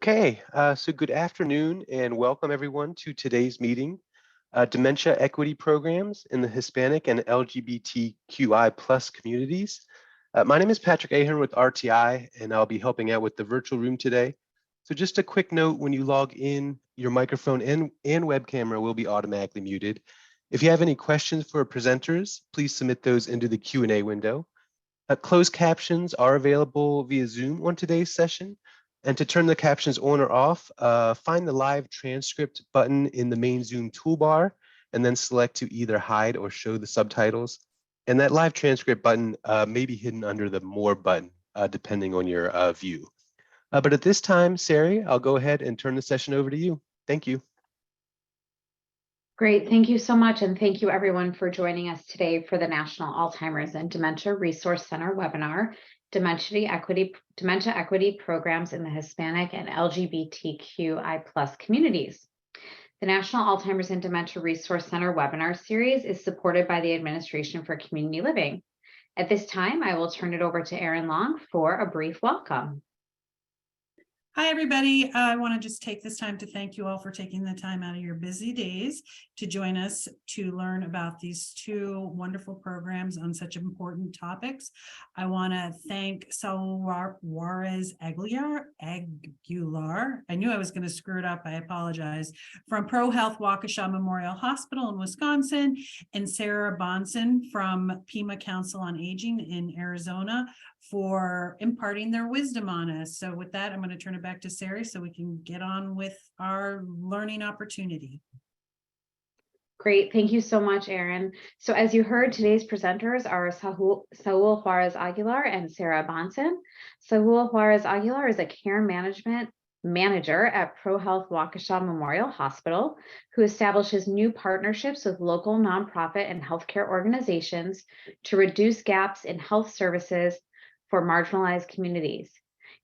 Okay, so good afternoon and welcome everyone to today's meeting, Dementia Equity Programs in the Hispanic and LGBTQI plus communities. My name is Patrick Ahern with RTI, and I'll be helping out with the virtual room today. So just a quick note, when you log in, your microphone and web camera will be automatically muted. If you have any questions for presenters, please submit those into the Q&A window. Closed captions are available via Zoom on today's session. And to turn the captions on or off, find the live transcript button in the main Zoom toolbar, and then select to either hide or show the subtitles. And that live transcript button may be hidden under the More button, depending on your view. But at this time, Sari, I'll go ahead and turn the session over to you. Thank you. Great, thank you so much, and thank you everyone for joining us today for the National Alzheimer's and Dementia Resource Center webinar, Dementia Equity Programs in the Hispanic and LGBTQI plus communities. The National Alzheimer's and Dementia Resource Center webinar series is supported by the Administration for Community Living. At this time, I will turn it over to Erin Long for a brief welcome. Hi, everybody. I want to just take this time to thank you all for taking the time out of your busy days to join us to learn about these two wonderful programs on such important topics. I want to thank Saul Juarez Aguilar. I knew I was going to screw it up. I apologize. From ProHealth Waukesha Memorial Hospital in Wisconsin, and Sarah Bonson from Pima Council on Aging in Arizona for imparting their wisdom on us. So with that, I'm going to turn it back to Sarah so we can get on with our learning opportunity. Great, thank you so much, Erin. So as you heard, today's presenters are Saul Juarez Aguilar and Sarah Bonson. Saul Juarez Aguilar is a care management manager at ProHealth Waukesha Memorial Hospital, who establishes new partnerships with local nonprofit and healthcare organizations to reduce gaps in health services for marginalized communities.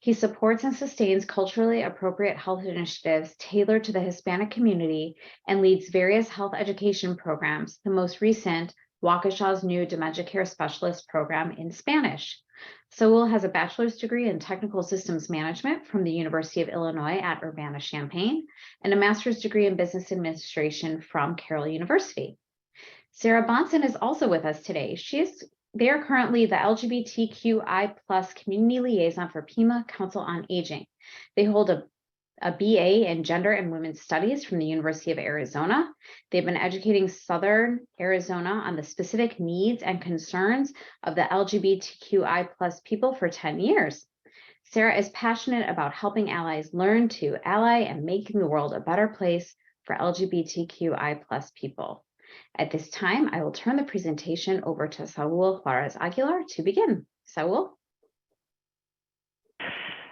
He supports and sustains culturally appropriate health initiatives tailored to the Hispanic community and leads various health education programs, the most recent Waukesha's new Dementia Care Specialist program in Spanish. Saul has a bachelor's degree in technical systems management from the University of Illinois at Urbana-Champaign and a master's degree in business administration from Carroll University. Sarah Bonson is also with us today. They are currently the LGBTQI plus community liaison for Pima Council on Aging. They hold a BA in Gender and Women's Studies from the University of Arizona. They've been educating Southern Arizona on the specific needs and concerns of the LGBTQI plus people for 10 years. Sarah is passionate about helping allies learn to ally and making the world a better place for LGBTQI plus people. At this time, I will turn the presentation over to Saul Juarez Aguilar to begin. Saul?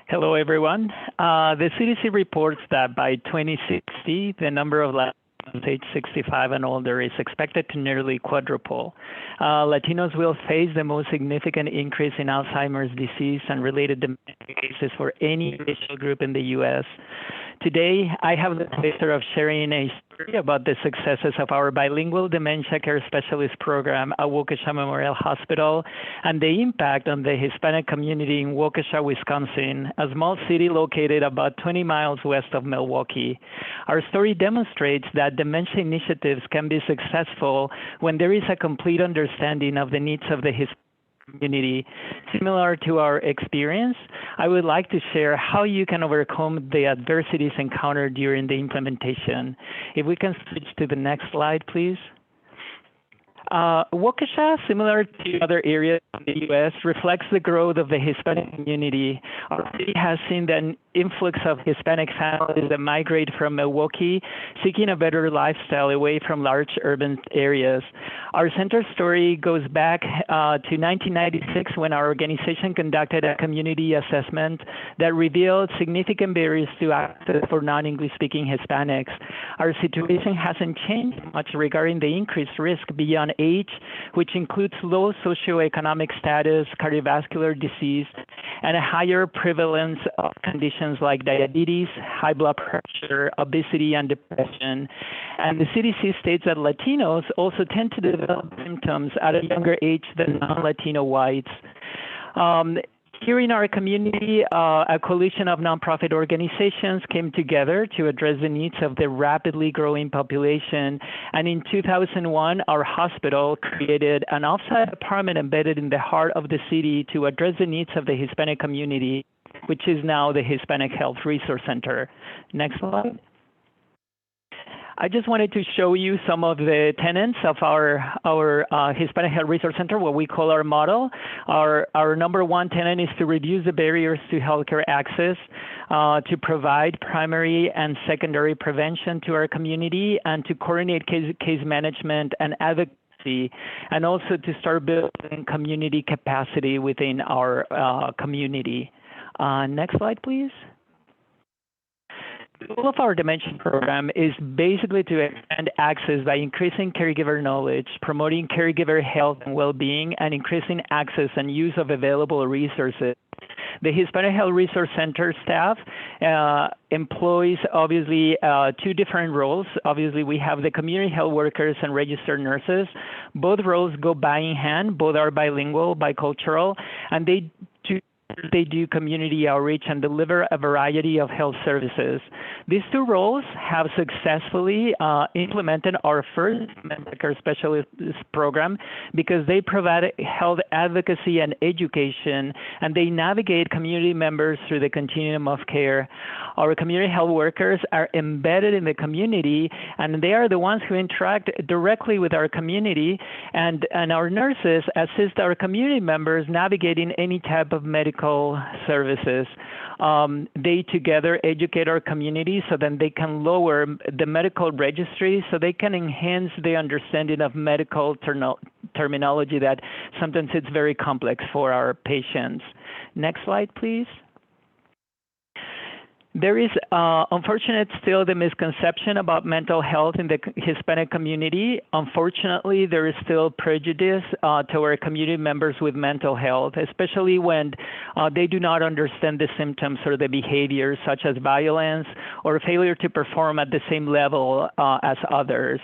Hello, everyone. The CDC reports that by 2060, the number of Latinos aged 65 and older is expected to nearly quadruple. Latinos will face the most significant increase in Alzheimer's disease and related dementia cases for any racial group in the U.S. Today, I have the pleasure of sharing a story about the successes of our bilingual dementia care specialist program at Waukesha Memorial Hospital and the impact on the Hispanic community in Waukesha, Wisconsin, a small city located about 20 miles west of Milwaukee. Our story demonstrates that dementia initiatives can be successful when there is a complete understanding of the needs of the Hispanic community. Similar to our experience, I would like to share how you can overcome the adversities encountered during the implementation. If we can switch to the next slide, please. Waukesha, similar to other areas in the U.S., reflects the growth of the Hispanic community. Our city has seen an influx of Hispanic families that migrate from Milwaukee, seeking a better lifestyle away from large urban areas. Our center story goes back to 1996 when our organization conducted a community assessment that revealed significant barriers to access for non-English speaking Hispanics. Our situation hasn't changed much regarding the increased risk beyond age, which includes low socioeconomic status, cardiovascular disease, and a higher prevalence of conditions like diabetes, high blood pressure, obesity, and depression. And the CDC states that Latinos also tend to develop symptoms at a younger age than non-Latino whites. Here in our community, a coalition of nonprofit organizations came together to address the needs of the rapidly growing population. And in 2001, our hospital created an offsite apartment embedded in the heart of the city to address the needs of the Hispanic community, which is now the Hispanic Health Resource Center. Next slide. I just wanted to show you some of the tenets of our Hispanic Health Resource Center, what we call our model. Our number one tenet is to reduce the barriers to healthcare access, to provide primary and secondary prevention to our community, and to coordinate case management and advocacy, and also to start building community capacity within our community. Next slide, please. The goal of our dementia program is basically to expand access by increasing caregiver knowledge, promoting caregiver health and well-being, and increasing access and use of available resources. The Hispanic Health Resource Center staff employs obviously two different roles. Obviously, we have the community health workers and registered nurses. Both roles go by in hand. Both are bilingual, bicultural, and they do community outreach and deliver a variety of health services. These two roles have successfully implemented our first Medicare specialist program because they provide health advocacy and education, and they navigate community members through the continuum of care. Our community health workers are embedded in the community, and they are the ones who interact directly with our community, and our nurses assist our community members navigating any type of medical services. They together educate our community so that they can lower the medical registry, so they can enhance the understanding of medical terminology that sometimes it's very complex for our patients. Next slide, please. There is, unfortunately, still the misconception about mental health in the Hispanic community. Unfortunately, there is still prejudice toward community members with mental health, especially when they do not understand the symptoms or the behaviors such as violence or failure to perform at the same level as others.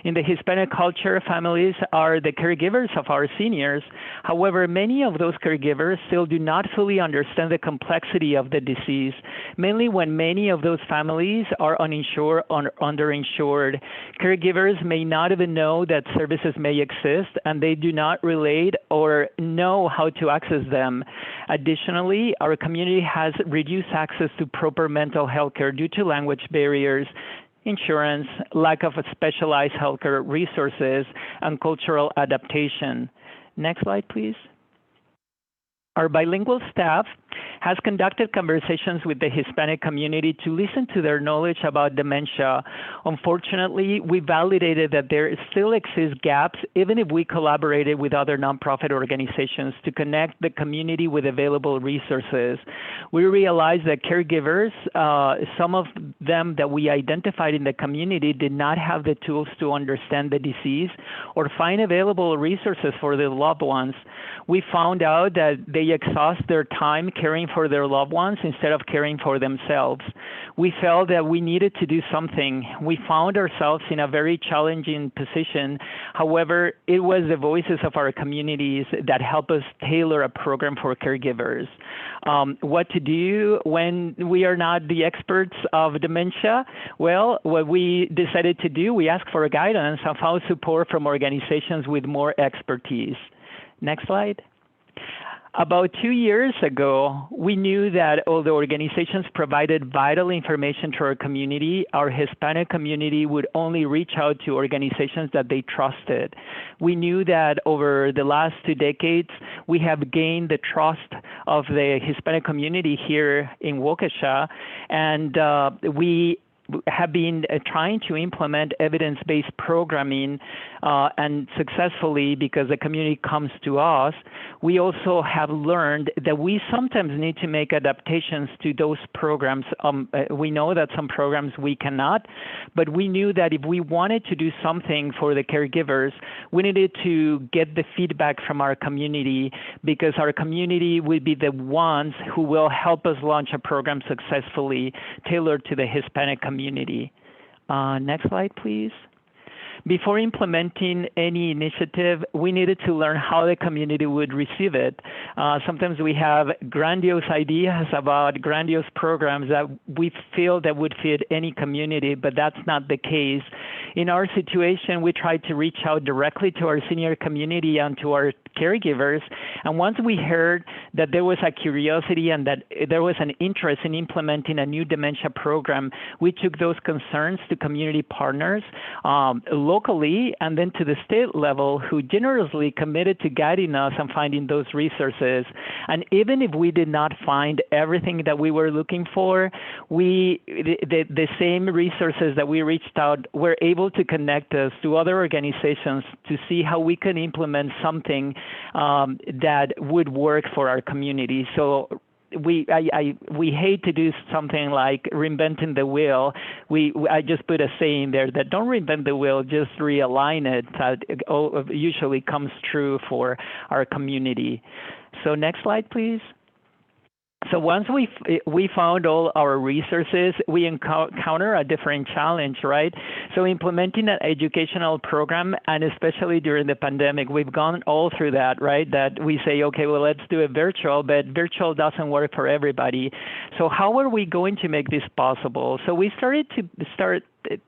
In the Hispanic culture, families are the caregivers of our seniors. However, many of those caregivers still do not fully understand the complexity of the disease, mainly when many of those families are uninsured or underinsured. Caregivers may not even know that services may exist, and they do not relate or know how to access them. Additionally, our community has reduced access to proper mental health care due to language barriers, insurance, lack of specialized healthcare resources, and cultural adaptation. Next slide, please. Our bilingual staff has conducted conversations with the Hispanic community to listen to their knowledge about dementia. Unfortunately, we validated that there still exist gaps, even if we collaborated with other nonprofit organizations to connect the community with available resources. We realized that caregivers, some of them that we identified in the community, did not have the tools to understand the disease or find available resources for their loved ones. We found out that they exhaust their time caring for their loved ones instead of caring for themselves. We felt that we needed to do something. We found ourselves in a very challenging position. However, it was the voices of our communities that helped us tailor a program for caregivers. What to do when we are not the experts of dementia? Well, what we decided to do, we asked for guidance and found support from organizations with more expertise. Next slide. About 2 years ago, we knew that although organizations provided vital information to our community, our Hispanic community would only reach out to organizations that they trusted. We knew that over the last 2 decades, we have gained the trust of the Hispanic community here in Waukesha, and we have been trying to implement evidence-based programming and successfully, because the community comes to us. We also have learned that we sometimes need to make adaptations to those programs. We know that some programs we cannot, but we knew that if we wanted to do something for the caregivers, we needed to get the feedback from our community, because our community will be the ones who will help us launch a program successfully tailored to the Hispanic community. Next slide, please. before implementing any initiative, we needed to learn how the community would receive it. Sometimes we have grandiose ideas about grandiose programs that we feel that would fit any community, but that's not the case. In our situation, we tried to reach out directly to our senior community and to our caregivers. And once we heard that there was a curiosity and that there was an interest in implementing a new dementia program, we took those concerns to community partners locally and then to the state level, who generously committed to guiding us and finding those resources. And even if we did not find everything that we were looking for, the same resources that we reached out were able to connect us to other organizations to see how we can implement something that would work for our community. So we hate to do something like reinventing the wheel. I just put a saying there that don't reinvent the wheel, just realign it. That usually comes true for our community. So next slide, please. So once we found all our resources, we encounter a different challenge, right? So implementing an educational program, and especially during the pandemic, we've gone all through that, right? That we say, okay, well, let's do it virtual, but virtual doesn't work for everybody. So how are we going to make this possible? So we started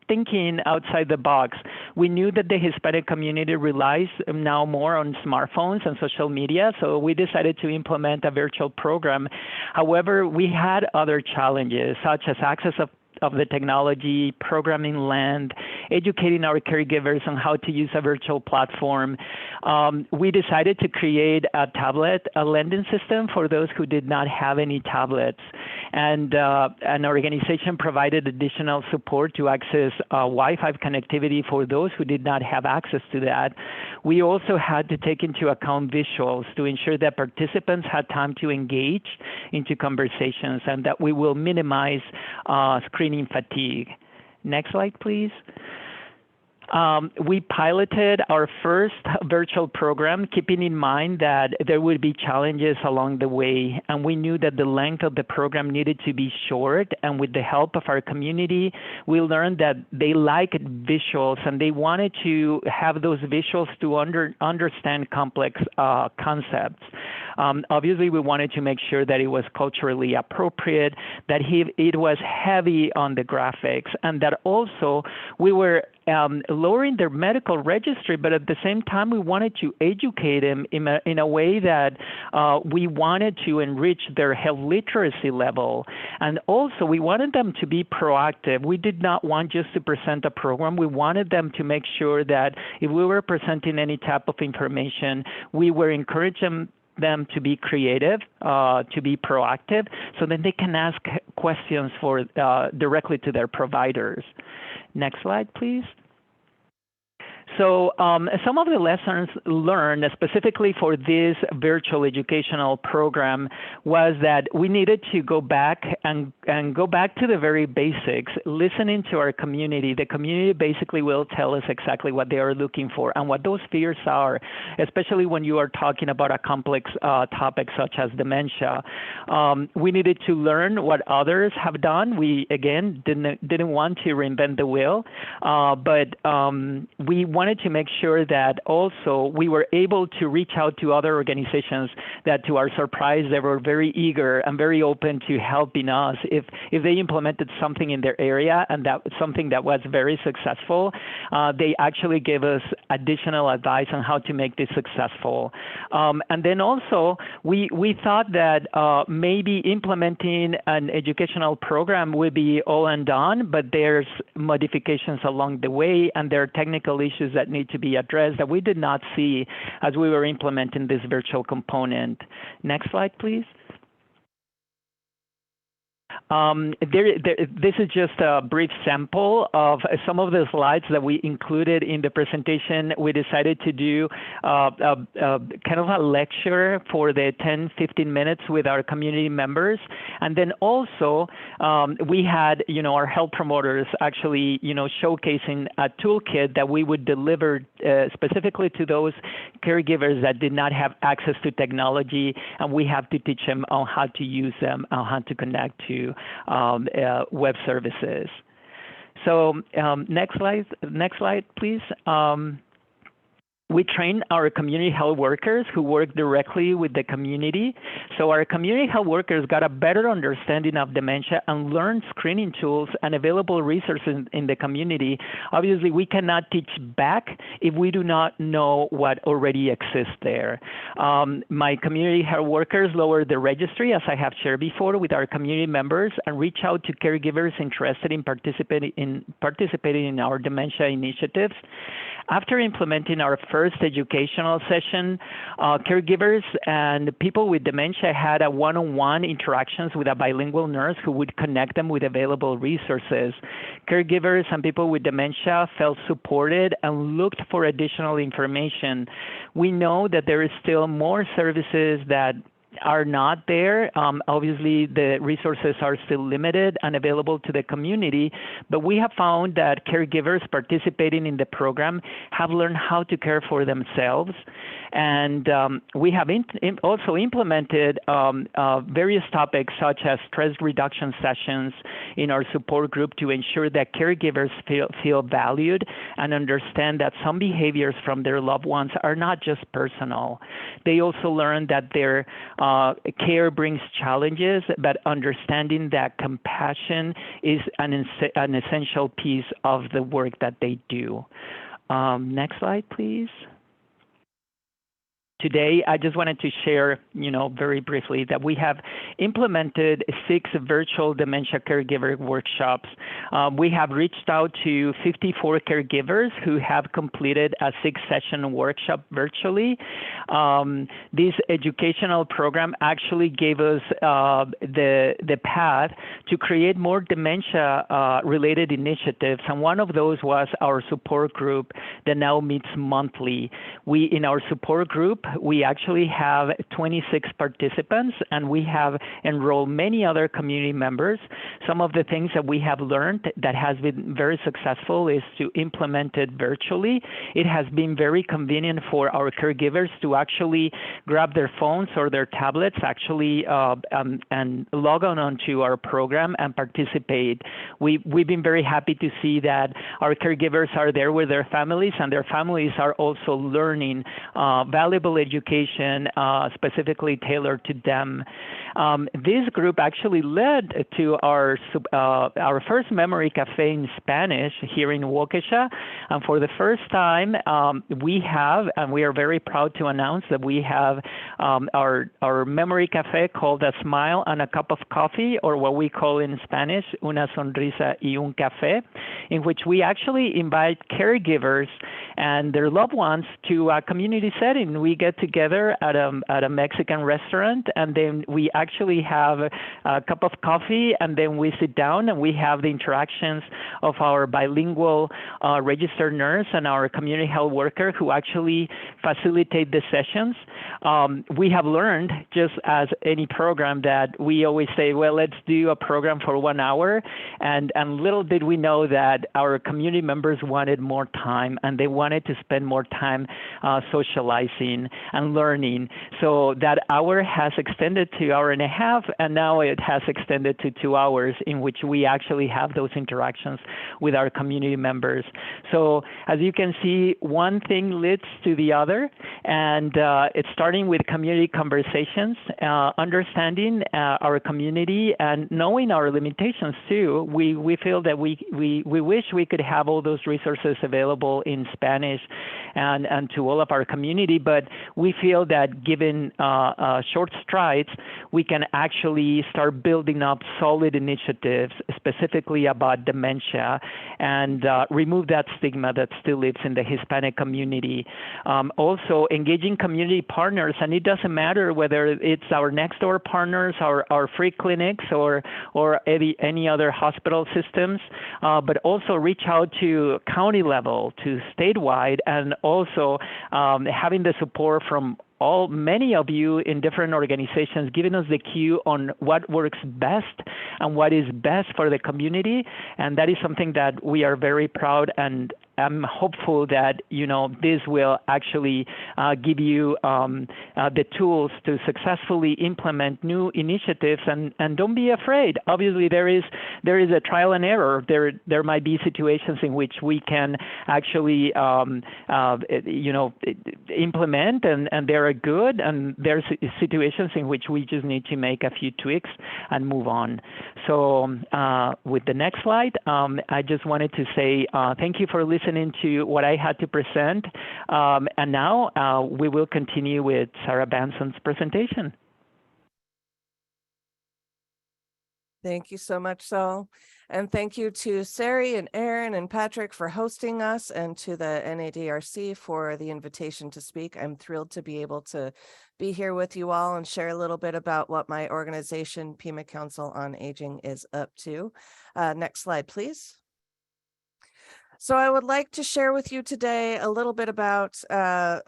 thinking outside the box. We knew that the Hispanic community relies now more on smartphones and social media, so we decided to implement a virtual program. However, we had other challenges, such as access of the technology, programming land, educating our caregivers on how to use a virtual platform. We decided to create a lending system for those who did not have any tablets. And an organization provided additional support to access Wi-Fi connectivity for those who did not have access to that. We also had to take into account visuals to ensure that participants had time to engage into conversations and that we will minimize screening fatigue. Next slide, please. We piloted our first virtual program, keeping in mind that there would be challenges along the way, and we knew that the length of the program needed to be short, and with the help of our community, we learned that they liked visuals, and they wanted to have those visuals to understand complex concepts. Obviously, we wanted to make sure that it was culturally appropriate, that it was heavy on the graphics, and that also we were lowering their medical registry, but at the same time, we wanted to educate them in a way that we wanted to enrich their health literacy level. And also, we wanted them to be proactive. We did not want just to present a program. We wanted them to make sure that if we were presenting any type of information, we were encouraging them to be creative, to be proactive, so that they can ask questions directly to their providers. Next slide, please. So some of the lessons learned specifically for this virtual educational program was that we needed to go back and go back to the very basics, listening to our community. The community basically will tell us exactly what they are looking for and what those fears are, especially when you are talking about a complex topic such as dementia. We needed to learn what others have done. We, again, didn't want to reinvent the wheel, but we wanted to make sure that also we were able to reach out to other organizations that, to our surprise, they were very eager and very open to helping us if they implemented something in their area and that something that was very successful. They actually gave us additional advice on how to make this successful. And then also we thought that maybe implementing an educational program would be all undone, but there's modifications along the way, and there are technical issues that need to be addressed that we did not see as we were implementing this virtual component. Next slide, please. This is just a brief sample of some of the slides that we included in the presentation. We decided to do kind of a lecture for the 10-15 minutes with our community members. And then also we had, our health promoters actually, showcasing a toolkit that we would deliver specifically to those caregivers that did not have access to technology, and we have to teach them on how to use them, on how to connect to web services. So next slide, please. We train our community health workers who work directly with the community. So our community health workers got a better understanding of dementia and learned screening tools and available resources in the community. Obviously, we cannot teach back if we do not know what already exists there. My community health workers lower the registry, as I have shared before, with our community members and reach out to caregivers interested in participating in our dementia initiatives. After implementing our first educational session, caregivers and people with dementia had a one-on-one interactions with a bilingual nurse who would connect them with available resources. Caregivers and people with dementia felt supported and looked for additional information. We know that there is still more services that are not there. Obviously, the resources are still limited and available to the community, but we have found that caregivers participating in the program have learned how to care for themselves. And we have also implemented various topics such as stress reduction sessions in our support group to ensure that caregivers feel valued and understand that some behaviors from their loved ones are not just personal. They also learn that their care brings challenges, but understanding that compassion is an essential piece of the work that they do. Next slide, please. Today, I just wanted to share, very briefly that we have implemented 6 virtual dementia caregiver workshops. We have reached out to 54 caregivers who have completed a 6-session workshop virtually. This educational program actually gave us the path to create more dementia-related initiatives, and one of those was our support group that now meets monthly. In our support group, we actually have 26 participants, and we have enrolled many other community members. Some of the things that we have learned that has been very successful is to implement it virtually. It has been very convenient for our caregivers to actually grab their phones or their tablets and log on onto our program and participate. We've been very happy to see that our caregivers are there with their families, and their families are also learning valuable education specifically tailored to them. This group actually led to our first memory cafe in Spanish here in Waukesha, and for the first time we are very proud to announce that we have our memory cafe called A Smile and a Cup of Coffee, or what we call in Spanish, Una Sonrisa y un Café, in which we actually invite caregivers and their loved ones to a community setting. We get together at a Mexican restaurant, and then we actually have a cup of coffee, and then we sit down and we have the interactions of our bilingual registered nurse and our community health worker who actually facilitate the sessions. We have learned, just as any program, that we always say, well, let's do a program for 1 hour, and little did we know that our community members wanted more time, and they wanted to spend more time socializing and learning. So that hour has extended to 1.5 hours, and now it has extended to 2 hours in which we actually have those interactions with our community members. So as you can see, one thing leads to the other, and it's starting with community conversations, understanding our community and knowing our limitations too. We feel that we wish we could have all those resources available in Spanish and to all of our community, but we feel that given short strides, we can actually start building up solid initiatives specifically about dementia and remove that stigma that still lives in the Hispanic community. Also, engaging community partners, and it doesn't matter whether it's our next door partners, our free clinics, or any other hospital systems, but also reach out to county level, to statewide, and also having the support from many of you in different organizations, giving us the cue on what works best and what is best for the community. And that is something that we are very proud, and I'm hopeful that this will actually give you the tools to successfully implement new initiatives, and don't be afraid. Obviously, there is there is a trial and error. There might be situations in which we can actually, implement and they're good, and there's situations in which we just need to make a few tweaks and move on. So with the next slide, I just wanted to say thank you for listening to what I had to present. And now we will continue with Sarah Banson's presentation. Thank you so much, Saul. And thank you to Sari and Aaron and Patrick for hosting us, and to the NADRC for the invitation to speak. I'm thrilled to be able to be here with you all and share a little bit about what my organization, Pima Council on Aging, is up to. Next slide, please. So I would like to share with you today a little bit about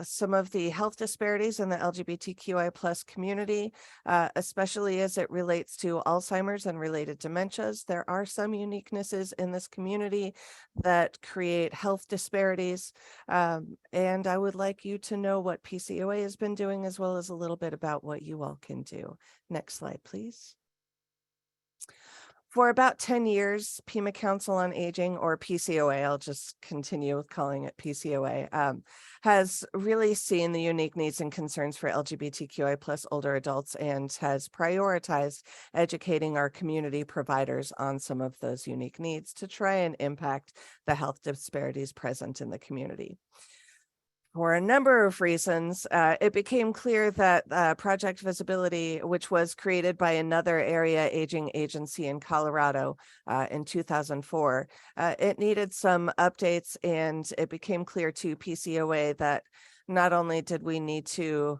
some of the health disparities in the LGBTQI+ community, especially as it relates to Alzheimer's and related dementias. There are some uniquenesses in this community that create health disparities, and I would like you to know what PCOA has been doing, as well as a little bit about what you all can do. Next slide, please. For about 10 years, Pima Council on Aging, or PCOA, I'll just continue with calling it PCOA, has really seen the unique needs and concerns for LGBTQI+ older adults, and has prioritized educating our community providers on some of those unique needs to try and impact the health disparities present in the community. For a number of reasons, it became clear that Project Visibility, which was created by another area aging agency in Colorado in 2004, it needed some updates, and it became clear to PCOA that not only did we need to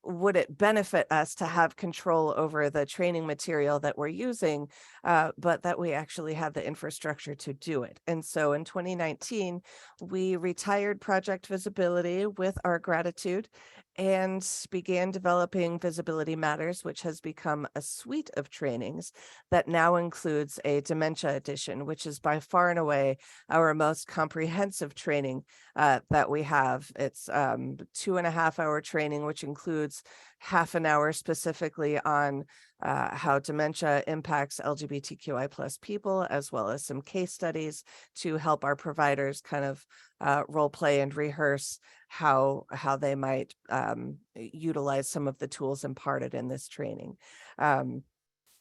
would it benefit us to have control over the training material that we're using, but that we actually have the infrastructure to do it. And so in 2019, we retired Project Visibility with our gratitude and began developing Visibility Matters, which has become a suite of trainings that now includes a Dementia edition, which is by far and away our most comprehensive training that we have. It's 2.5-hour training, which includes half an hour specifically on how dementia impacts LGBTQI+ people, as well as some case studies to help our providers kind of role play and rehearse how they might utilize some of the tools imparted in this training. And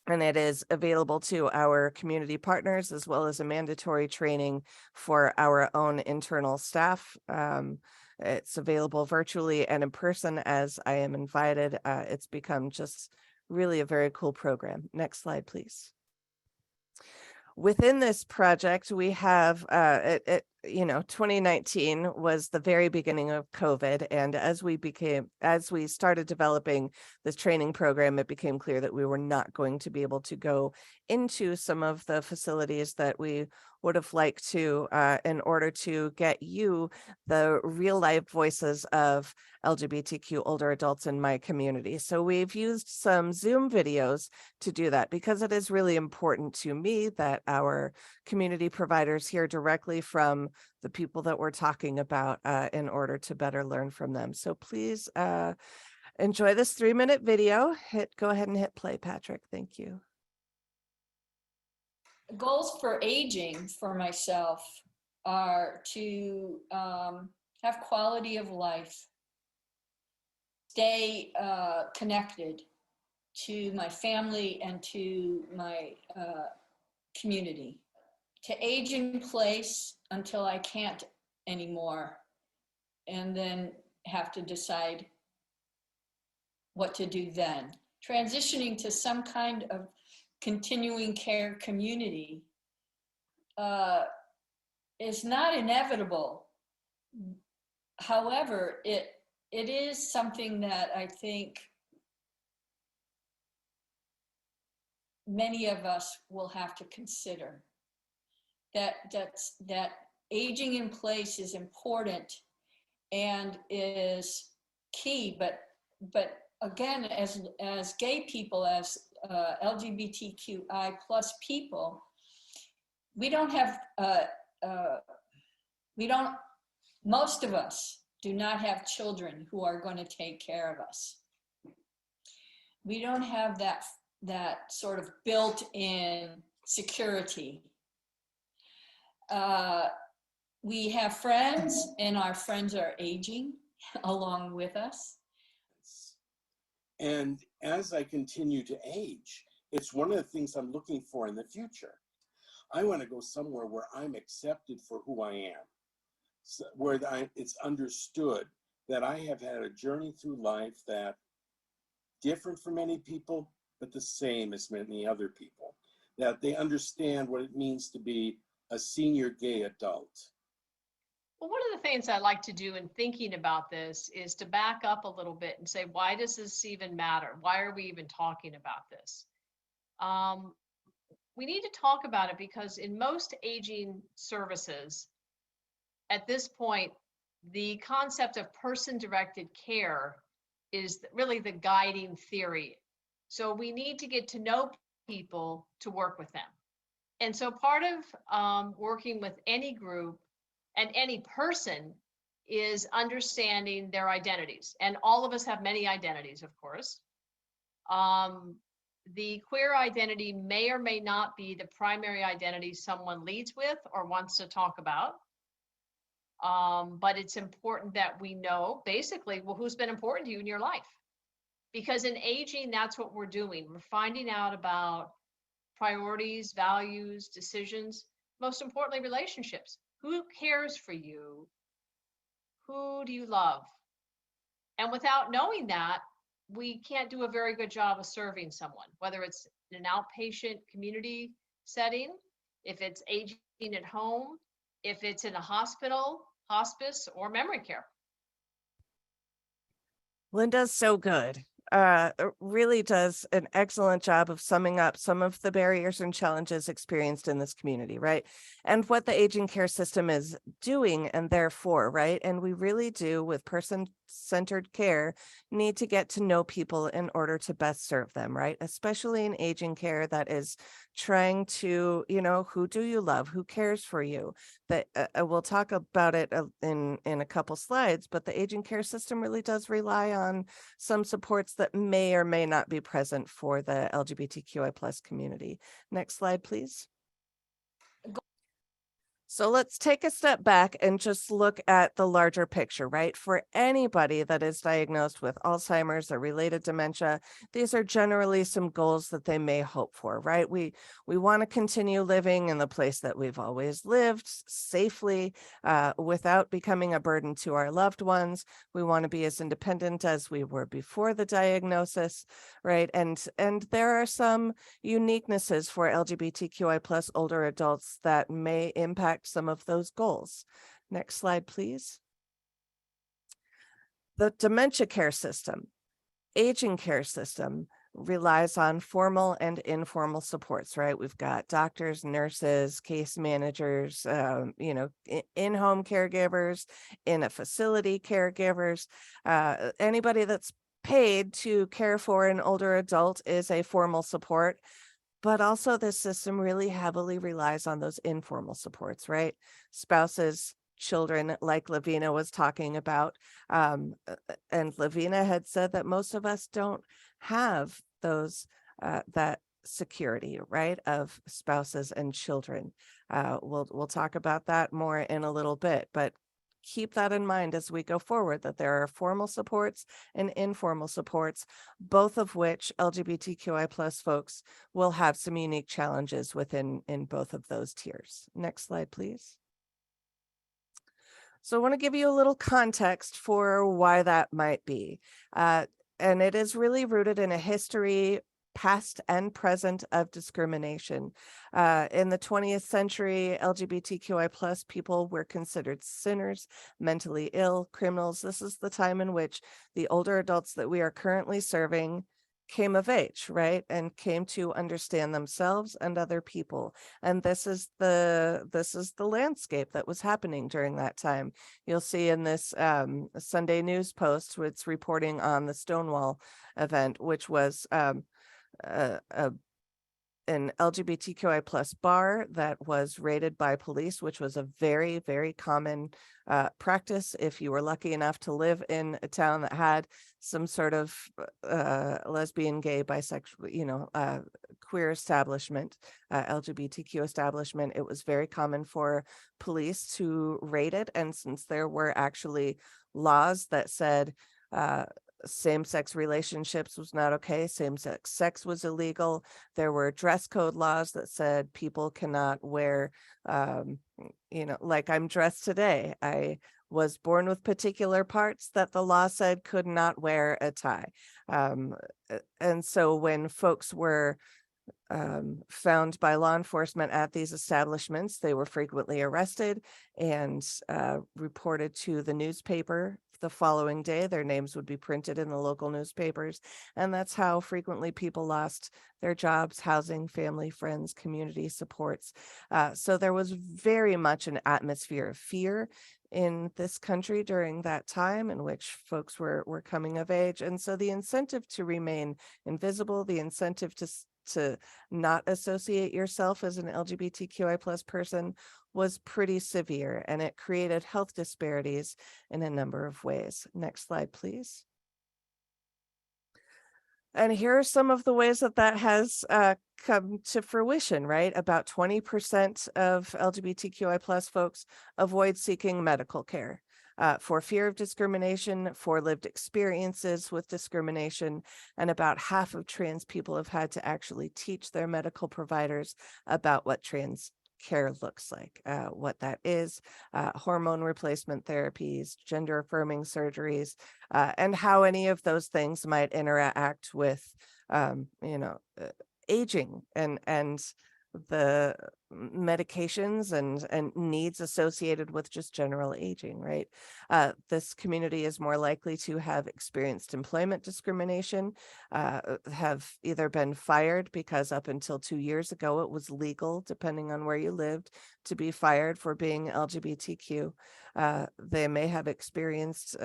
it is available to our community partners, as well as a mandatory training for our own internal staff. It's available virtually and in person as I am invited. It's become just really a very cool program. Next slide, please. Within this project, we have 2019 was the very beginning of COVID, and as we started developing this training program, it became clear that we were not going to be able to go into some of the facilities that we would have liked to in order to get you the real life voices of LGBTQ older adults in my community. So we've used some Zoom videos to do that, because it is really important to me that our community providers hear directly from the people that we're talking about in order to better learn from them. So please enjoy this 3-minute video. Go ahead and hit play, Patrick. Thank you. Goals for aging for myself are to have quality of life, stay connected to my family and to my community, to age in place until I can't anymore, and then have to decide what to do then. Transitioning to some kind of continuing care community is not inevitable. However, it is something that I think many of us will have to consider. That aging in place is important and is key, but again, as gay people, as LGBTQI+ people, most of us do not have children who are going to take care of us. We don't have that sort of built-in security. We have friends, and our friends are aging along with us. And as I continue to age, it's one of the things I'm looking for in the future. I want to go somewhere where I'm accepted for who I am, so where it's understood that I have had a journey through life that different for many people, but the same as many other people, that they understand what it means to be a senior gay adult. Well, one of the things I like to do in thinking about this is to back up a little bit and say, why does this even matter? Why are we even talking about this? We need to talk about it because in most aging services, at this point, the concept of person-directed care is really the guiding theory. So we need to get to know people to work with them. And so part of working with any group and any person is understanding their identities. And all of us have many identities, of course. The queer identity may or may not be the primary identity someone leads with or wants to talk about. But it's important that we know basically, well, who's been important to you in your life? Because in aging, that's what we're doing. We're finding out about priorities, values, decisions, most importantly, relationships. Who cares for you? Who do you love? And without knowing that, we can't do a very good job of serving someone, whether it's in an outpatient community setting, if it's aging at home, if it's in a hospital, hospice, or memory care. Linda's so good. Really does an excellent job of summing up some of the barriers and challenges experienced in this community, right? And what the aging care system is doing and therefore, right? And we really do, with person-centered care, need to get to know people in order to best serve them, right? Especially in aging care that is trying to, who do you love? Who cares for you? That we'll talk about it in a couple slides, but the aging care system really does rely on some supports that may or may not be present for the LGBTQI plus community. Next slide, please. So let's take a step back and just look at the larger picture, right? For anybody that is diagnosed with Alzheimer's or related dementia, these are generally some goals that they may hope for, right? We want to continue living in the place that we've always lived safely, without becoming a burden to our loved ones. We want to be as independent as we were before the diagnosis, right? And there are some uniquenesses for LGBTQI plus older adults that may impact some of those goals. Next slide, please. The dementia care system, aging care system relies on formal and informal supports, right? We've got doctors, nurses, case managers, in-home caregivers, in a facility caregivers, anybody that's paid to care for an older adult is a formal support. But also this system really heavily relies on those informal supports, right? Spouses, children, like Lavina was talking about. And Lavina had said that most of us don't have those, that security, right, of spouses and children. We'll talk about that more in a little bit, but keep that in mind as we go forward, that there are formal supports and informal supports, both of which LGBTQI plus folks will have some unique challenges within in both of those tiers. Next slide, please. So I want to give you a little context for why that might be. And it is really rooted in a history, past and present, of discrimination. In the 20th century, LGBTQI plus people were considered sinners, mentally ill, criminals. This is the time in which the older adults that we are currently serving came of age, right? And came to understand themselves and other people. And this is the landscape that was happening during that time. You'll see in this Sunday news post, it's reporting on the Stonewall event, which was an LGBTQI plus bar that was raided by police, which was a very, very common practice if you were lucky enough to live in a town that had some sort of lesbian, gay, bisexual, queer establishment, LGBTQ establishment, it was very common for police to raid it. And since there were actually laws that said same-sex relationships was not okay, same-sex sex was illegal, there were dress code laws that said people cannot wear, like I'm dressed today. I was born with particular parts that the law said could not wear a tie. And so when folks were found by law enforcement at these establishments, they were frequently arrested and reported to the newspaper the following day. Their names would be printed in the local newspapers. And that's how frequently people lost their jobs, housing, family, friends, community supports. So there was very much an atmosphere of fear in this country during that time in which folks were coming of age. And so the incentive to remain invisible, the incentive to not associate yourself as an LGBTQI plus person was pretty severe, and it created health disparities in a number of ways. Next slide, please. And here are some of the ways that has come to fruition, right? About 20% of LGBTQI plus folks avoid seeking medical care for fear of discrimination, for lived experiences with discrimination, and about half of trans people have had to actually teach their medical providers about what trans care looks like, what that is, hormone replacement therapies, gender affirming surgeries, and how any of those things might interact with, aging and the medications and needs associated with just general aging, right? This community is more likely to have experienced employment discrimination, have either been fired because up until 2 years ago, it was legal, depending on where you lived, to be fired for being LGBTQ. They may have experienced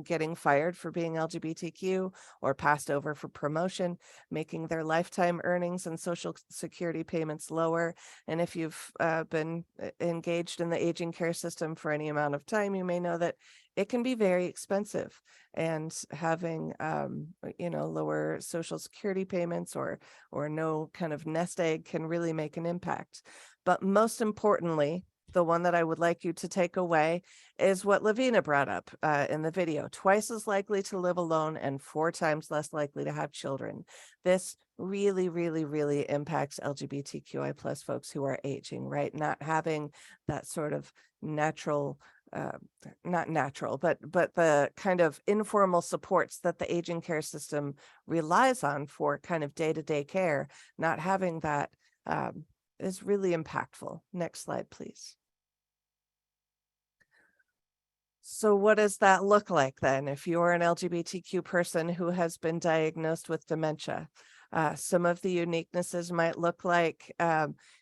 getting fired for being LGBTQ or passed over for promotion, making their lifetime earnings and Social Security payments lower. And if you've been engaged in the aging care system for any amount of time, you may know that it can be very expensive, and having lower Social Security payments or no kind of nest egg can really make an impact. But most importantly, the one that I would like you to take away is what Lavina brought up in the video: twice as likely to live alone and 4 times less likely to have children. This really, really, really impacts LGBTQI plus folks who are aging, right? Not having that sort of natural, not natural, but the kind of informal supports that the aging care system relies on for kind of day-to-day care, not having that is really impactful. Next slide, please. So what does that look like then if you're an LGBTQ person who has been diagnosed with dementia? Some of the uniquenesses might look like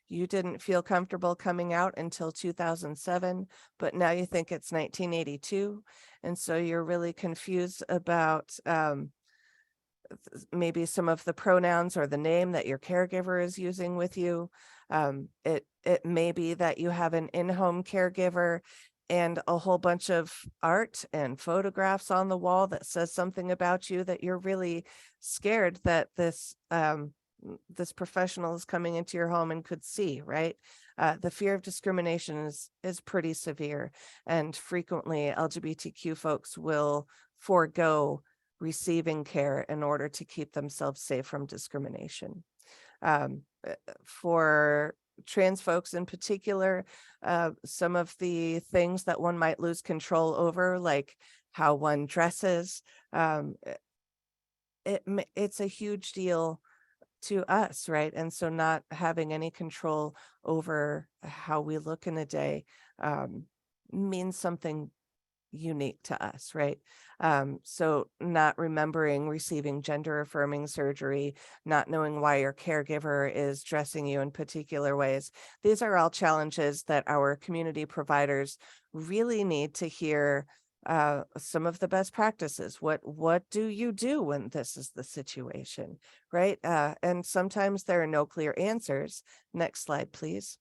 you didn't feel comfortable coming out until 2007, but now you think it's 1982. And so you're really confused about maybe some of the pronouns or the name that your caregiver is using with you. It may be that you have an in-home caregiver and a whole bunch of art and photographs on the wall that says something about you that you're really scared that this professional is coming into your home and could see, right? The fear of discrimination is pretty severe, and frequently LGBTQ folks will forego receiving care in order to keep themselves safe from discrimination. For trans folks in particular, some of the things that one might lose control over, like how one dresses, it's a huge deal to us, right? And so not having any control over how we look in a day means something unique to us, right? So not remembering receiving gender affirming surgery, not knowing why your caregiver is dressing you in particular ways. These are all challenges that our community providers really need to hear some of the best practices. What do you do when this is the situation, right? And sometimes there are no clear answers. Next slide, please.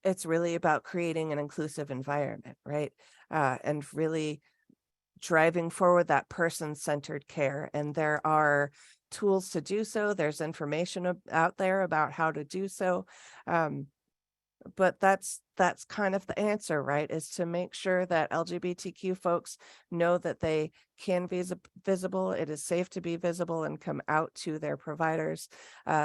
It's really about creating an inclusive environment, right? And really driving forward that person-centered care. And there are tools to do so. There's information out there about how to do so. But that's kind of the answer, right? Is to make sure that LGBTQ folks know that they can be visible. It is safe to be visible and come out to their providers.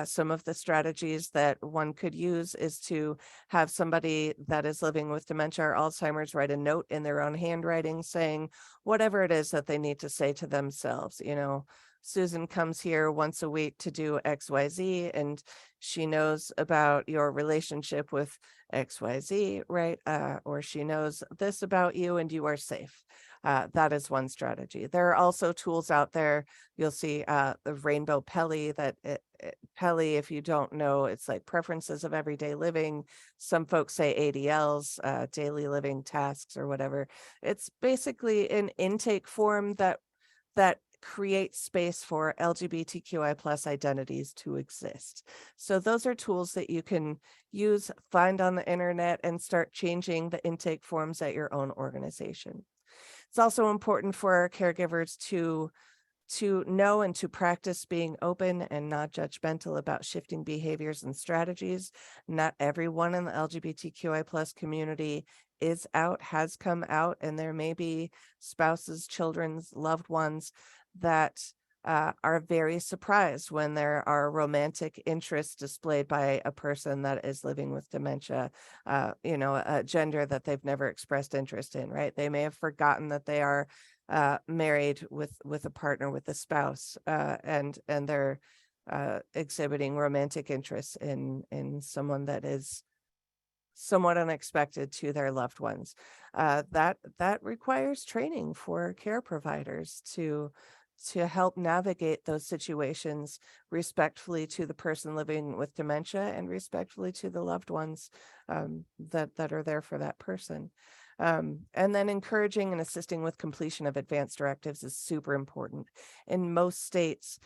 Some of the strategies that one could use is to have somebody that is living with dementia or Alzheimer's write a note in their own handwriting saying whatever it is that they need to say to themselves. You know, Susan comes here once a week to do XYZ, and she knows about your relationship with XYZ, right? Or she knows this about you and you are safe. That is one strategy. There are also tools out there. You'll see the Rainbow Pelly Pelly, if you don't know, it's like preferences of everyday living. Some folks say ADLs, daily living tasks or whatever. It's basically an intake form that create space for LGBTQI plus identities to exist. So those are tools that you can use, find on the internet, and start changing the intake forms at your own organization. It's also important for our caregivers to know and to practice being open and not judgmental about shifting behaviors and strategies. Not everyone in the LGBTQI plus community is out, has come out, and there may be spouses, children's, loved ones that are very surprised when there are romantic interests displayed by a person that is living with dementia, a gender that they've never expressed interest in, right? They may have forgotten that they are married with a partner, with a spouse, and they're exhibiting romantic interests in someone that is somewhat unexpected to their loved ones. That requires training for care providers to help navigate those situations respectfully to the person living with dementia and respectfully to the loved ones that are there for that person. And then encouraging and assisting with completion of advanced directives is super important. In most states,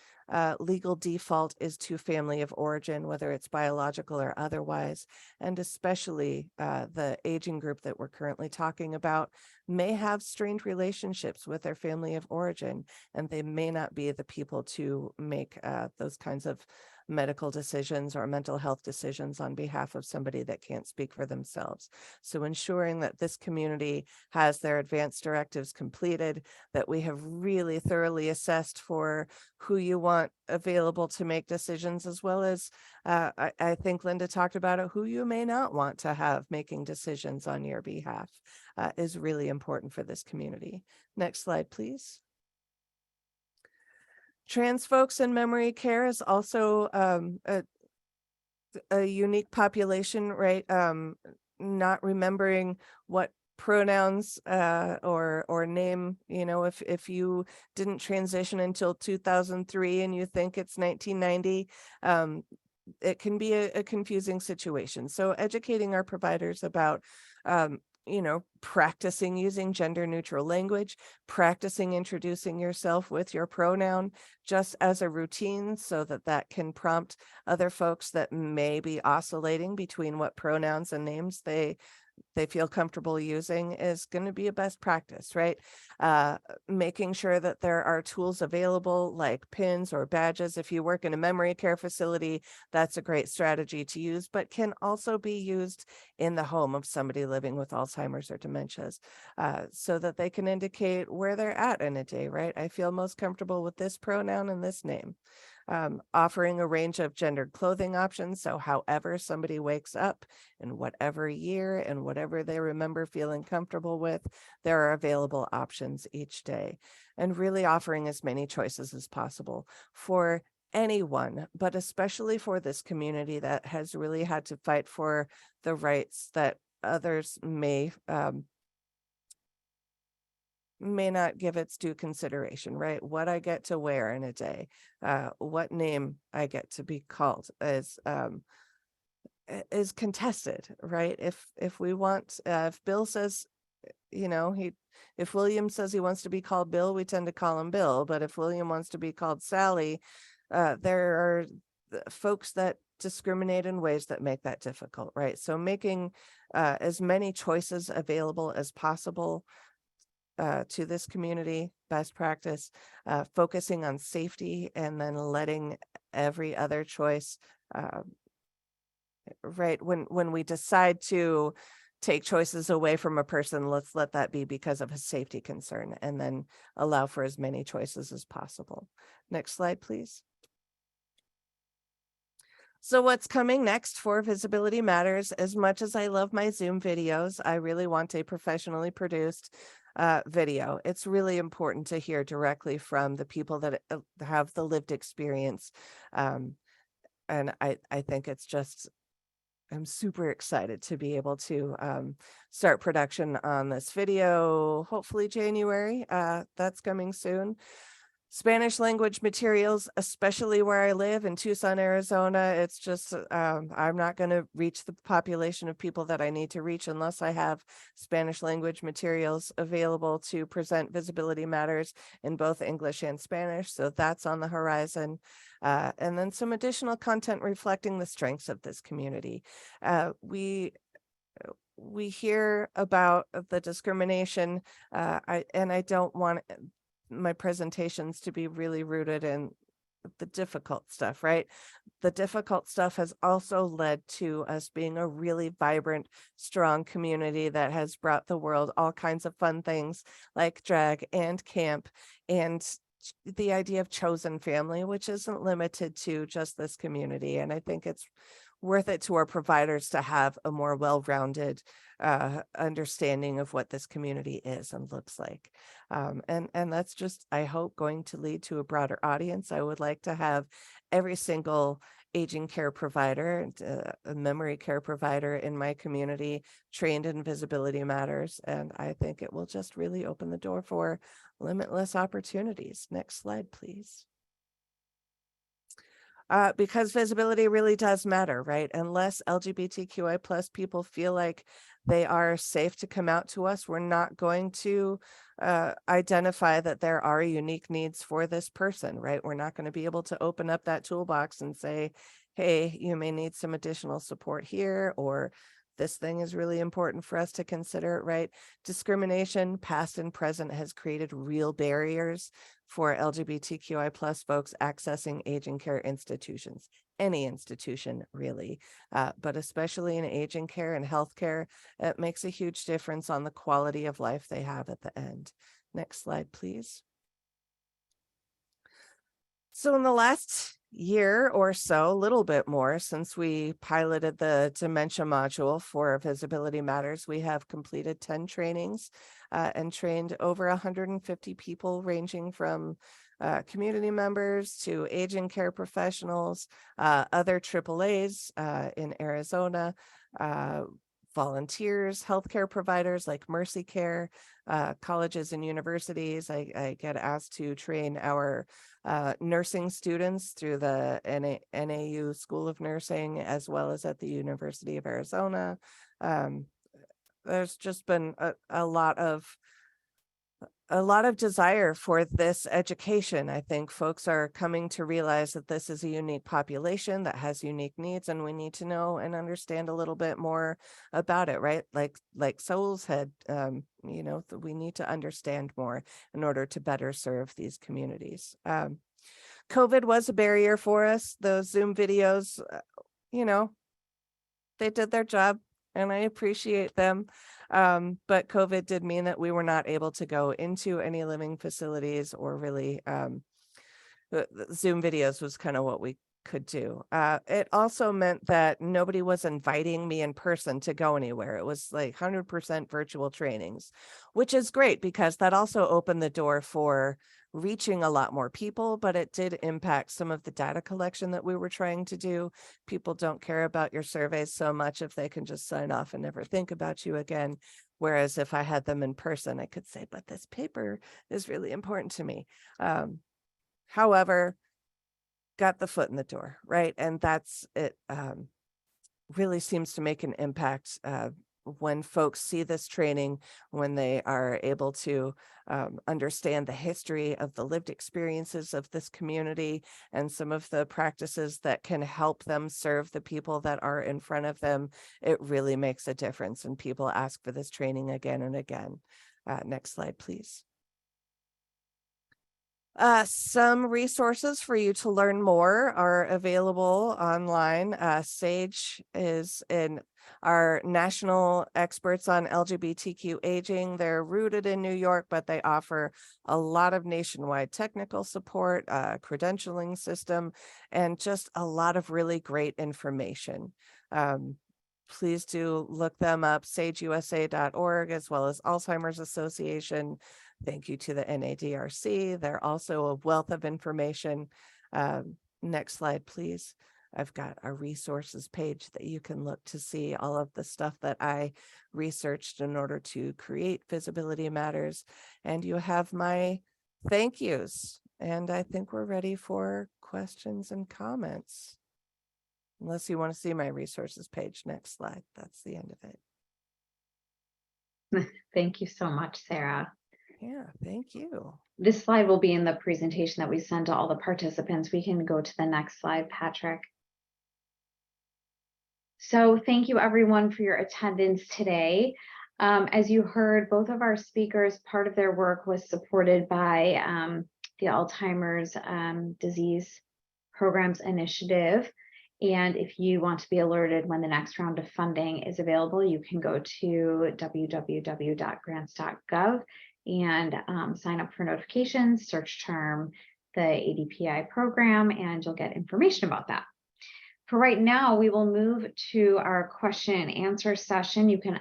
legal default is to family of origin, whether it's biological or otherwise, and especially the aging group that we're currently talking about may have strained relationships with their family of origin, and they may not be the people to make those kinds of medical decisions or mental health decisions on behalf of somebody that can't speak for themselves. So ensuring that this community has their advanced directives completed, that we have really thoroughly assessed for who you want available to make decisions, as well as I think Linda talked about it, who you may not want to have making decisions on your behalf is really important for this community. Next slide, please. Trans folks in memory care is also a unique population, right? Not remembering what pronouns or name, if you didn't transition until 2003 and you think it's 1990, it can be a confusing situation. So educating our providers about practicing using gender neutral language, practicing introducing yourself with your pronoun just as a routine so that can prompt other folks that may be oscillating between what pronouns and names they feel comfortable using is going to be a best practice, right? Making sure that there are tools available like pins or badges. If you work in a memory care facility, that's a great strategy to use, but can also be used in the home of somebody living with Alzheimer's or dementias, so that they can indicate where they're at in a day, right? I feel most comfortable with this pronoun and this name. Offering a range of gendered clothing options. So however somebody wakes up in whatever year and whatever they remember feeling comfortable with, there are available options each day. And really offering as many choices as possible for anyone, but especially for this community that has really had to fight for the rights that others may not give its due consideration, right? What I get to wear in a day, what name I get to be called is contested, right? If we want, if Bill says, if William says he wants to be called Bill, we tend to call him Bill. But if William wants to be called Sally, there are folks that discriminate in ways that make that difficult, right? So making as many choices available as possible to this community, best practice, focusing on safety, and then letting every other choice, right, when we decide to take choices away from a person, let's let that be because of a safety concern, and then allow for as many choices as possible. Next slide, please. So what's coming next for Visibility Matters? As much as I love my Zoom videos, I really want a professionally produced video. It's really important to hear directly from the people that have the lived experience. And I think it's just, I'm super excited to be able to start production on this video, hopefully January. That's coming soon. Spanish language materials, especially where I live in Tucson, Arizona. It's just, I'm not going to reach the population of people that I need to reach unless I have Spanish language materials available to present Visibility Matters in both English and Spanish. So that's on the horizon. And then some additional content reflecting the strengths of this community. We hear about the discrimination, and I don't want my presentations to be really rooted in the difficult stuff, right? The difficult stuff has also led to us being a really vibrant, strong community that has brought the world all kinds of fun things like drag and camp and the idea of chosen family, which isn't limited to just this community. And I think it's worth it to our providers to have a more well-rounded understanding of what this community is and looks like. And that's just, I hope, going to lead to a broader audience. I would like to have every single aging care provider, a memory care provider in my community trained in Visibility Matters. And I think it will just really open the door for limitless opportunities. Next slide, please. Because visibility really does matter, right? Unless LGBTQI plus people feel like they are safe to come out to us, we're not going to identify that there are unique needs for this person, right? We're not going to be able to open up that toolbox and say, hey, you may need some additional support here, or this thing is really important for us to consider, right? Discrimination, past and present, has created real barriers for LGBTQI plus folks accessing aging care institutions, any institution really, but especially in aging care and healthcare, it makes a huge difference on the quality of life they have at the end. Next slide, please. So in the last year or so, a little bit more since we piloted the dementia module for Visibility Matters, we have completed 10 trainings and trained over 150 people ranging from community members to aging care professionals, other AAAs in Arizona, volunteers, healthcare providers like Mercy Care, colleges and universities. I get asked to train our nursing students through the NAU School of Nursing, as well as at the University of Arizona. There's just been a lot of desire for this education. I think folks are coming to realize that this is a unique population that has unique needs, and we need to know and understand a little bit more about it, right? Like Saul's had, we need to understand more in order to better serve these communities. COVID was a barrier for us. Those Zoom videos, they did their job, and I appreciate them. But COVID did mean that we were not able to go into any living facilities or really, the Zoom videos was kind of what we could do. It also meant that nobody was inviting me in person to go anywhere. It was like 100% virtual trainings, which is great because that also opened the door for reaching a lot more people, but it did impact some of the data collection that we were trying to do. People don't care about your surveys so much if they can just sign off and never think about you again. Whereas if I had them in person, I could say, but this paper is really important to me. However, got the foot in the door, right? And that's it. Really seems to make an impact when folks see this training, when they are able to understand the history of the lived experiences of this community and some of the practices that can help them serve the people that are in front of them. It really makes a difference, and people ask for this training again and again. Next slide, please. Some resources for you to learn more are available online. SAGE is our national experts on LGBTQ aging. They're rooted in New York, but they offer a lot of nationwide technical support, credentialing system, and just a lot of really great information. Please do look them up, sageusa.org, as well as Alzheimer's Association. Thank you to the NADRC. They're also a wealth of information. Next slide, please. I've got a resources page that you can look to see all of the stuff that I researched in order to create Visibility Matters. And you have my thank yous. And I think we're ready for questions and comments. Unless you want to see my resources page. Next slide. That's the end of it. Thank you so much, Sarah. Yeah, thank you. This slide will be in the presentation that we send to all the participants. We can go to the next slide, Patrick. So thank you everyone for your attendance today. As you heard, both of our speakers, part of their work was supported by the Alzheimer's Disease Programs Initiative. And if you want to be alerted when the next round of funding is available, you can go to www.grants.gov and sign up for notifications, search term the ADPI program, and you'll get information about that. For right now, we will move to our question and answer session. You can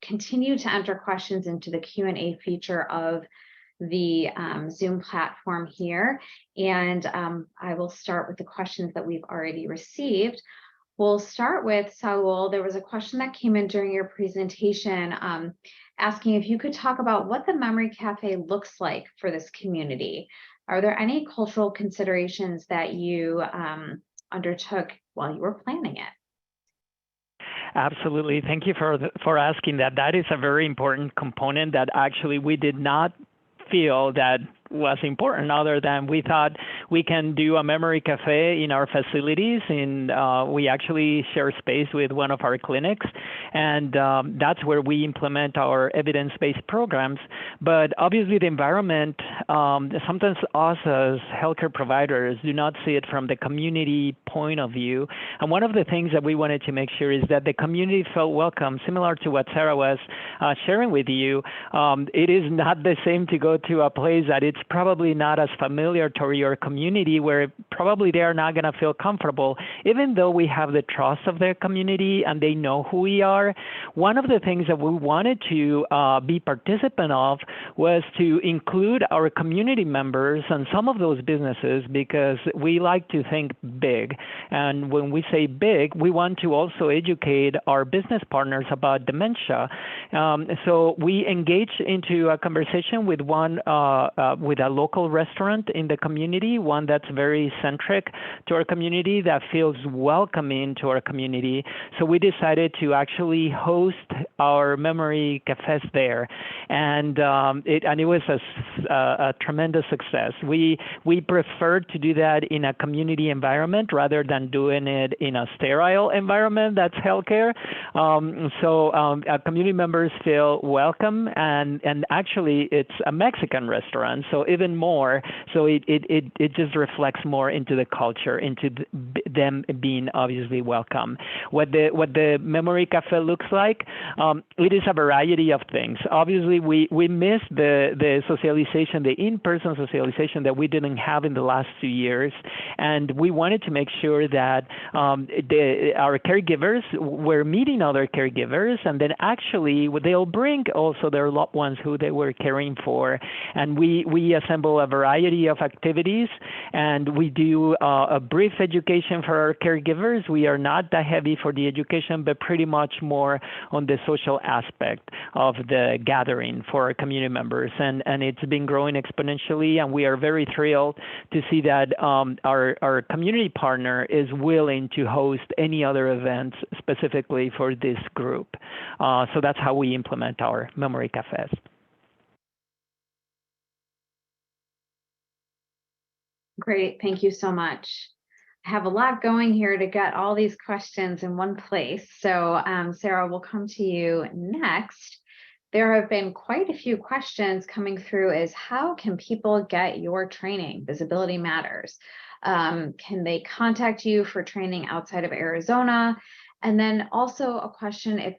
continue to enter questions into the Q&A feature of the Zoom platform here. And I will start with the questions that we've already received. We'll start with Saul. There was a question that came in during your presentation asking if you could talk about what the Memory Cafe looks like for this community. Are there any cultural considerations that you undertook while you were planning it? Absolutely. Thank you for asking that. That is a very important component that actually we did not feel that was important, other than we thought we can do a memory cafe in our facilities. And we actually share space with one of our clinics, and that's where we implement our evidence-based programs. But obviously the environment, sometimes us as healthcare providers do not see it from the community point of view. And one of the things that we wanted to make sure is that the community felt welcome, similar to what Sarah was sharing with you. It is not the same to go to a place that it's probably not as familiar to your community, where probably they are not going to feel comfortable, even though we have the trust of their community and they know who we are. One of the things that we wanted to be participant of was to include our community members and some of those businesses, because we like to think big. And when we say big, we want to also educate our business partners about dementia. So we engaged into a conversation with with a local restaurant in the community, one that's very centric to our community, that feels welcoming to our community. So we decided to actually host our memory cafes there, and it was a tremendous success. We preferred to do that in a community environment rather than doing it in a sterile environment that's healthcare. Our community members feel welcome, and actually it's a Mexican restaurant, so even more. So it just reflects more into the culture, into them being obviously welcome. What the memory cafe looks like, it is a variety of things. Obviously, we missed the socialization, the in-person socialization that we didn't have in the last 2 years, and we wanted to make sure that our caregivers were meeting other caregivers, and then actually they'll bring also their loved ones who they were caring for, and we assemble a variety of activities, and we do a brief education for our caregivers. We are not that heavy for the education, but pretty much more on the social aspect of the gathering for our community members, and it's been growing exponentially, and we are very thrilled to see that our community partner is willing to host any other events specifically for this group. So that's how we implement our memory cafes. Great, thank you so much. I have a lot going here to get all these questions in one place. So Sarah, we'll come to you next. there have been quite a few questions coming through is how can people get your training? Visibility Matters. Can they contact you for training outside of Arizona? And then also a question if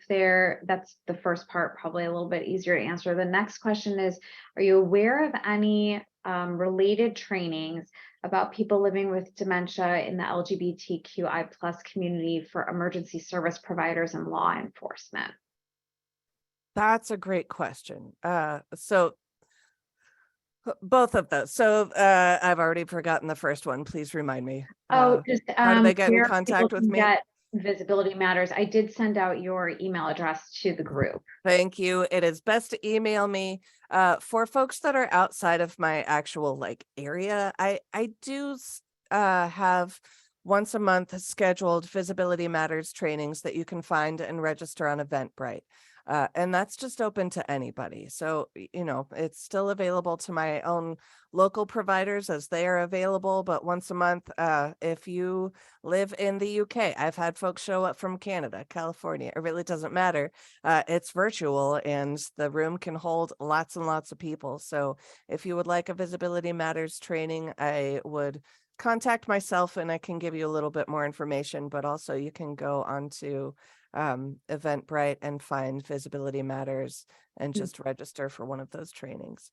that's the first part, probably a little bit easier to answer. The next question is, are you aware of any related trainings about people living with dementia in the LGBTQI plus community for emergency service providers and law enforcement? That's a great question. So both of those. So I've already forgotten the first one. Please remind me. How do they get in where contact people with can me? get Visibility Matters. I did send out your email address to the group. Thank you. It is best to email me. For folks that are outside of my actual area, I do have once a month scheduled Visibility Matters trainings that you can find and register on Eventbrite. And that's just open to anybody. So, it's still available to my own local providers as they are available. But once a month, if you live in the UK, I've had folks show up from Canada, California. It really doesn't matter. It's virtual and the room can hold lots and lots of people. So if you would like a Visibility Matters training, I would contact myself and I can give you a little bit more information, but also you can go onto Eventbrite and find Visibility Matters and just register for one of those trainings.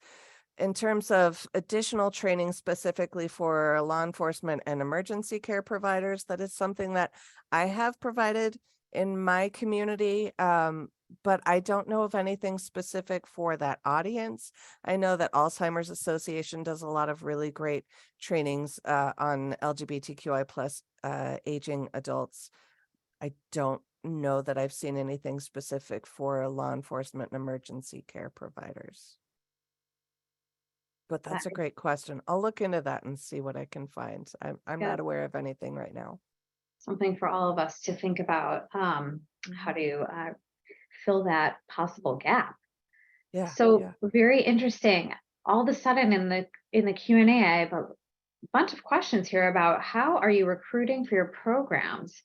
In terms of additional training specifically for law enforcement and emergency care providers, that is something that I have provided in my community, but I don't know of anything specific for that audience. I know that Alzheimer's Association does a lot of really great trainings on LGBTQI plus aging adults. I don't know that I've seen anything specific for law enforcement and emergency care providers. But that's a great question. I'll look into that and see what I can find. I'm not aware of anything right now. Something for all of us to think about, how to fill that possible gap. Yeah. So very interesting. All of a sudden in the Q&A, I have a bunch of questions here about how are you recruiting for your programs?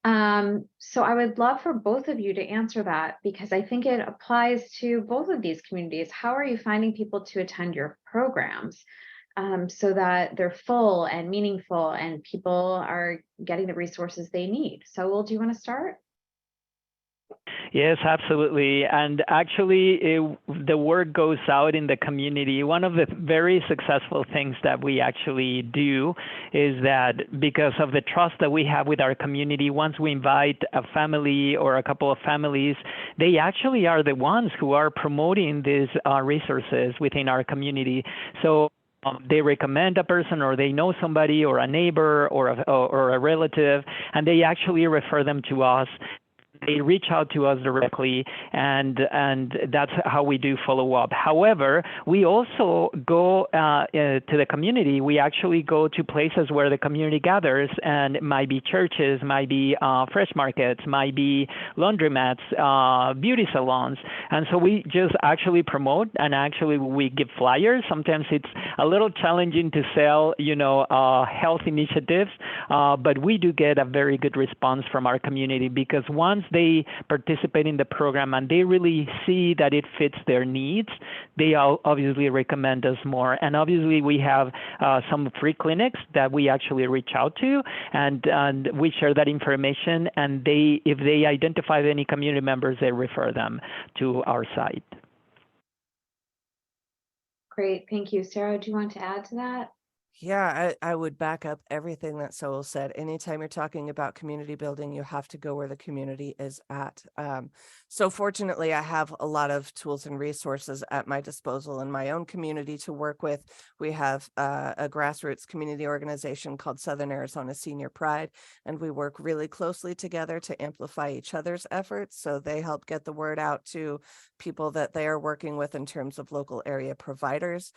So I would love for both of you to answer that because I think it applies to both of these communities. How are you finding people to attend your programs so that they're full and meaningful and people are getting the resources they need? So, do you want to start? Yes, absolutely. And actually, the word goes out in the community. One of the very successful things that we actually do is that because of the trust that we have with our community, once we invite a family or a couple of families, they actually are the ones who are promoting these resources within our community. So they recommend a person or they know somebody or a neighbor or a relative, and they actually refer them to us. They reach out to us directly, and that's how we do follow up. However, we also go to the community. We actually go to places where the community gathers, and it might be churches, might be fresh markets, might be laundromats, beauty salons. And so we just actually promote, and actually we give flyers. Sometimes it's a little challenging to sell, health initiatives, but we do get a very good response from our community because once they participate in the program and they really see that it fits their needs, they obviously recommend us more. And obviously we have some free clinics that we actually reach out to, and we share that information, and if they identify any community members, they refer them to our site. Great, thank you. Sarah, do you want to add to that? Yeah, I would back up everything that Saul said. Anytime you're talking about community building, you have to go where the community is at. So fortunately, I have a lot of tools and resources at my disposal in my own community to work with. We have a grassroots community organization called Southern Arizona Senior Pride, and we work really closely together to amplify each other's efforts. So they help get the word out to people that they are working with in terms of local area providers,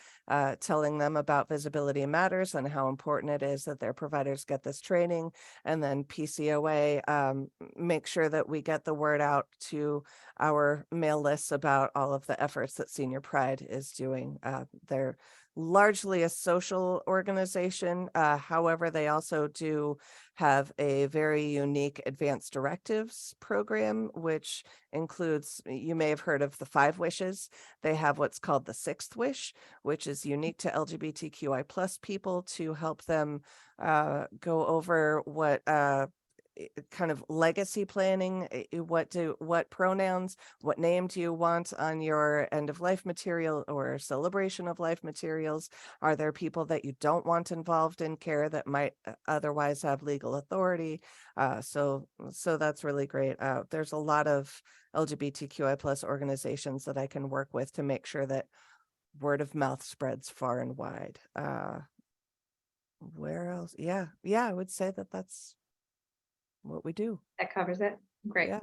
telling them about Visibility Matters and how important it is that their providers get this training. And then PCOA, make sure that we get the word out to our mail lists about all of the efforts that Senior Pride is doing. largely a social organization. However, they also do have a very unique advanced directives program, which includes, you may have heard of the 5 wishes. They have what's called the 6th wish, which is unique to LGBTQI plus people to help them go over what kind of legacy planning, what pronouns, what name do you want on your end of life material or celebration of life materials? Are there people that you don't want involved in care that might otherwise have legal authority? So that's really great. There's a lot of LGBTQI plus organizations that I can work with to make sure that word of mouth spreads far and wide. Where else? Yeah, I would say that that's what we do. That covers it. Great. Yeah.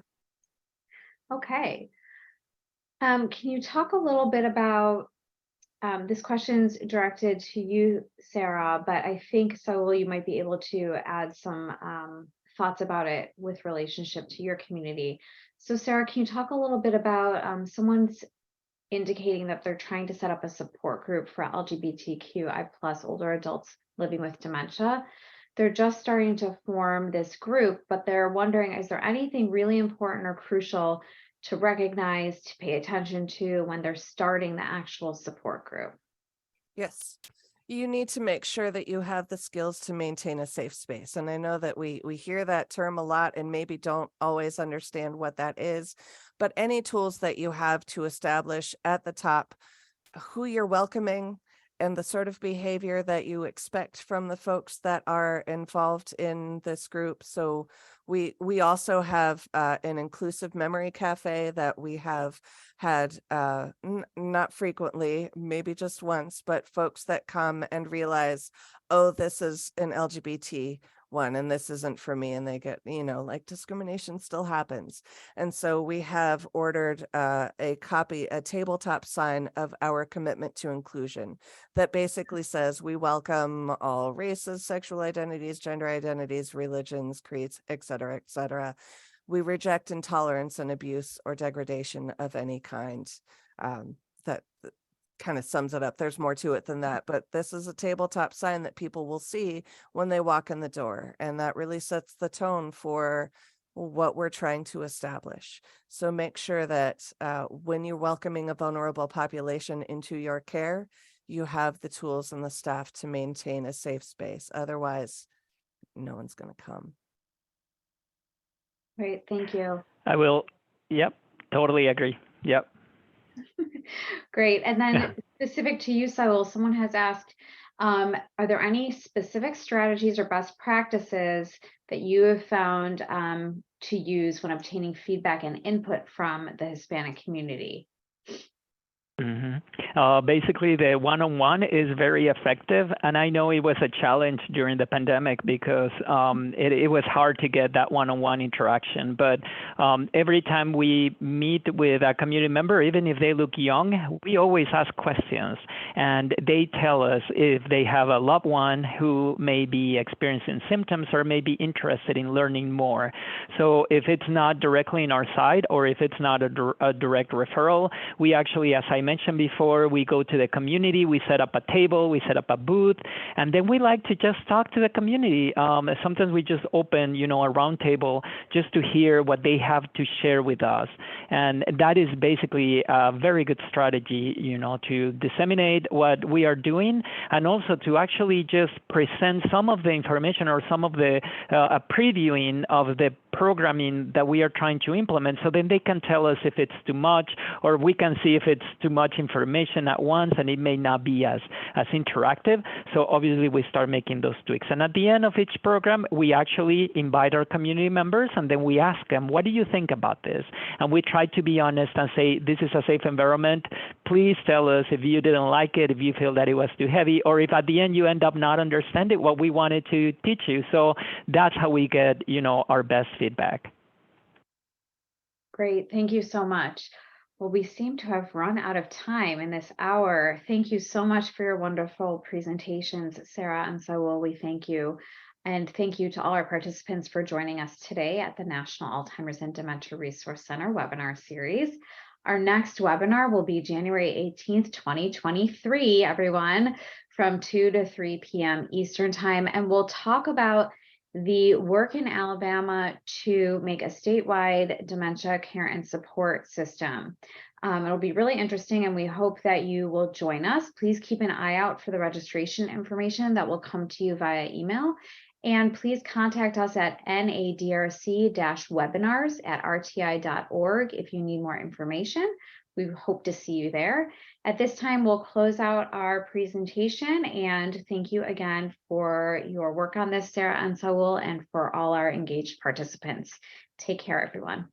Okay. Can you talk a little bit about, this question's directed to you, Sarah, but I think, Saul, you might be able to add some thoughts about it with relationship to your community. So Sarah, can you talk a little bit about, someone's indicating that they're trying to set up a support group for LGBTQI plus older adults living with dementia. They're just starting to form this group, but they're wondering, is there anything really important or crucial to recognize, to pay attention to when they're starting the actual support group? Yes. You need to make sure that you have the skills to maintain a safe space. And I know that we hear that term a lot and maybe don't always understand what that is, but any tools that you have to establish at the top who you're welcoming and the sort of behavior that you expect from the folks that are involved in this group. So we also have an inclusive memory cafe that we have had not frequently, maybe just once, but folks that come and realize, oh, this is an LGBT one and this isn't for me, and they get, like, discrimination still happens. And so we have ordered a tabletop sign of our commitment to inclusion that basically says we welcome all races, sexual identities, gender identities, religions, creeds, et cetera, et cetera. We reject intolerance and abuse or degradation of any kind. That kind of sums it up. There's more to it than that, but this is a tabletop sign that people will see when they walk in the door, and that really sets the tone for what we're trying to establish. So make sure that when you're welcoming a vulnerable population into your care, you have the tools and the staff to maintain a safe space. Otherwise, no one's going to come. Great, thank you. I will. Yep, totally agree. Yep. Great. And then specific to you, Saul, someone has asked, are there any specific strategies or best practices that you have found to use when obtaining feedback and input from the Hispanic community? Basically, the one-on-one is very effective, and I know it was a challenge during the pandemic because it was hard to get that one-on-one interaction. But every time we meet with a community member, even if they look young, we always ask questions, and they tell us if they have a loved one who may be experiencing symptoms or may be interested in learning more. So if it's not directly in our site or if it's not a direct referral, we actually, as I mentioned before, we go to the community, we set up a table, we set up a booth, and then we like to just talk to the community. Sometimes we just open, a round table just to hear what they have to share with us. And that is basically a very good strategy, to disseminate what we are doing and also to actually just present some of the information or some of the previewing of the programming that we are trying to implement, so then they can tell us if it's too much, or we can see if it's too much information at once and it may not be as interactive. So obviously we start making those tweaks. And at the end of each program, we actually invite our community members and then we ask them, what do you think about this? And we try to be honest and say, this is a safe environment. Please tell us if you didn't like it, if you feel that it was too heavy, or if at the end you end up not understanding what we wanted to teach you. So that's how we get, our best feedback. Great, thank you so much. Well, we seem to have run out of time in this hour. Thank you so much for your wonderful presentations, Sarah and Saul. We thank you. And thank you to all our participants for joining us today at the National Alzheimer's and Dementia Resource Center webinar series. Our next webinar will be January 18th, 2023, everyone, from 2 to 3 p.m. Eastern Time. And we'll talk about the work in Alabama to make a statewide dementia care and support system. It'll be really interesting, and we hope that you will join us. Please keep an eye out for the registration information that will come to you via email. And please contact us at NADRC-webinars@rti.org if you need more information. We hope to see you there. At this time, we'll close out our presentation, and thank you again for your work on this, Sarah and Saul, and for all our engaged participants. Take care, everyone.